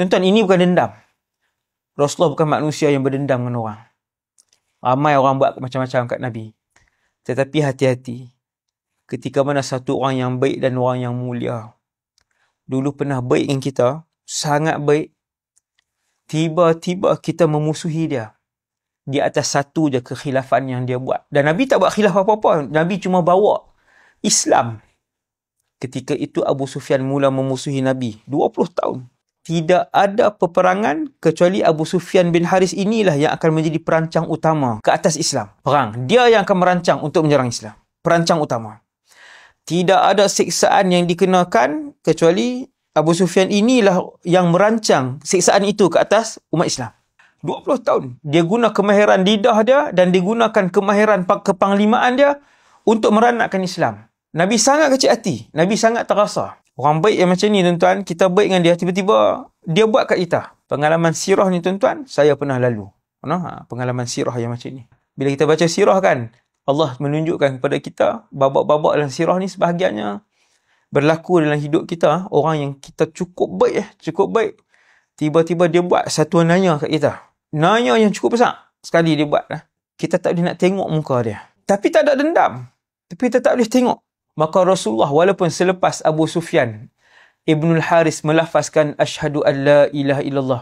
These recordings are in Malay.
Tuan-tuan, ini bukan dendam. Rasulullah bukan manusia yang berdendam dengan orang. Ramai orang buat macam-macam kat Nabi. Tetapi hati-hati. Ketika mana satu orang yang baik dan orang yang mulia, dulu pernah baik dengan kita, sangat baik, tiba-tiba kita memusuhi dia di atas satu je kekhilafan yang dia buat. Dan Nabi tak buat khilaf apa-apa. Nabi cuma bawa Islam. Ketika itu Abu Sufyan mula memusuhi Nabi. 20 tahun. Tidak ada peperangan kecuali Abu Sufyan bin Haris inilah yang akan menjadi perancang utama ke atas Islam. Perang. Dia yang akan merancang untuk menyerang Islam. Perancang utama. Tidak ada siksaan yang dikenakan kecuali Abu Sufyan inilah yang merancang siksaan itu ke atas umat Islam. 20 tahun. Dia guna kemahiran lidah dia dan dia gunakan kemahiran kepanglimaan dia untuk meranakkan Islam. Nabi sangat kecil hati. Nabi sangat terasa. Orang baik yang macam ni, tuan-tuan, kita baik dengan dia, tiba-tiba dia buat kat kita. Pengalaman sirah ni, tuan-tuan, saya pernah lalu. Pengalaman sirah yang macam ni. Bila kita baca sirah kan, Allah menunjukkan kepada kita, babak-babak dalam sirah ni sebahagiannya berlaku dalam hidup kita. Orang yang kita cukup baik. Tiba-tiba dia buat satu nanya kat kita. Nanya yang cukup besar sekali dia buat. Kita tak boleh nak tengok muka dia. Tapi tak ada dendam. Tapi kita tak boleh tengok. Maka Rasulullah walaupun selepas Abu Sufyan Ibnul Haris melafazkan asyhadu an la ilaha illallah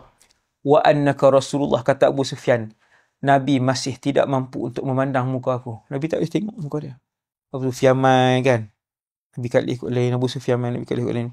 wa annaka Rasulullah, kata Abu Sufyan, Nabi masih tidak mampu untuk memandang muka aku. Nabi tak boleh tengok muka dia. Abu Sufyan main kan. Nabi kali ikut lain. Abu Sufyan main. Nabi kali ikut lain.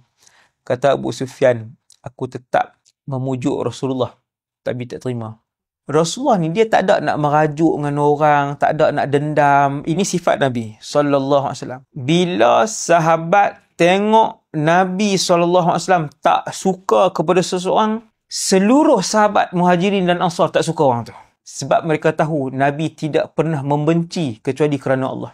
Kata Abu Sufyan, aku tetap memujuk Rasulullah. Tapi tak terima. Rasulullah ni dia tak ada nak merajuk dengan orang, tak ada nak dendam. Ini sifat Nabi sallallahu alaihi wasallam. Bila sahabat tengok Nabi sallallahu alaihi wasallam tak suka kepada seseorang, seluruh sahabat Muhajirin dan Ansar tak suka orang tu. Sebab mereka tahu Nabi tidak pernah membenci kecuali kerana Allah.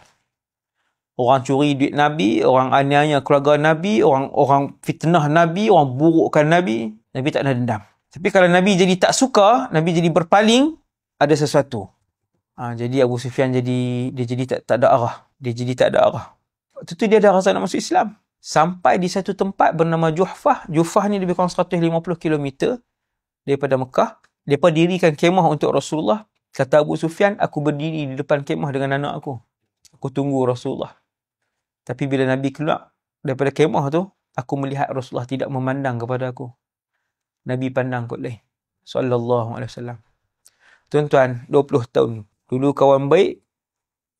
Orang curi duit Nabi, orang aniaya keluarga Nabi, orang fitnah Nabi, orang burukkan Nabi, Nabi tak ada dendam. Tapi kalau Nabi jadi tak suka, Nabi jadi berpaling, ada sesuatu. Jadi Abu Sufyan dia jadi tak ada arah. Dia jadi tak ada arah. Waktu tu dia ada rasa nak masuk Islam. Sampai di satu tempat bernama Juhfah. Juhfah ni lebih kurang 150 km daripada Mekah. Mereka dirikan kemah untuk Rasulullah. Kata Abu Sufyan, aku berdiri di depan kemah dengan anak aku. Aku tunggu Rasulullah. Tapi bila Nabi keluar daripada kemah tu, aku melihat Rasulullah tidak memandang kepada aku. Nabi pandang kot lain. Sallallahu alaihi wasallam. Tuan-tuan, 20 tahun. Dulu kawan baik.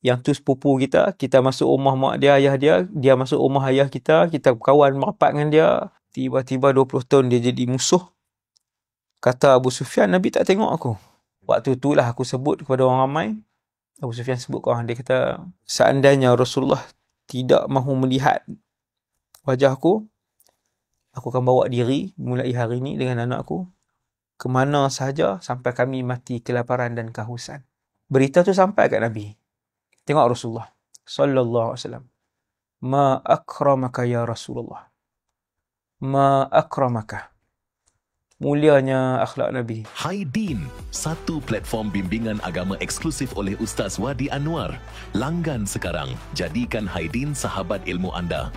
Yang tu sepupu kita. Kita masuk rumah mak dia, ayah dia. Dia masuk rumah ayah kita. Kita kawan merapat dengan dia. Tiba-tiba 20 tahun dia jadi musuh. Kata Abu Sufyan, Nabi tak tengok aku. Waktu itulah aku sebut kepada orang ramai. Abu Sufyan sebut ke orang. Dia kata, seandainya Rasulullah tidak mahu melihat wajahku, aku akan bawa diri mulai hari ini dengan anakku ke mana sahaja sampai kami mati kelaparan dan kehausan. Berita tu sampai kat Nabi. Tengok Rasulullah sallallahu alaihi wasallam. Ma akramaka ya Rasulullah. Ma akramaka. Mulianya akhlak Nabi. Haidin, satu platform bimbingan agama eksklusif oleh Ustaz Wadi Anwar. Langgan sekarang. Jadikan Haidin sahabat ilmu anda.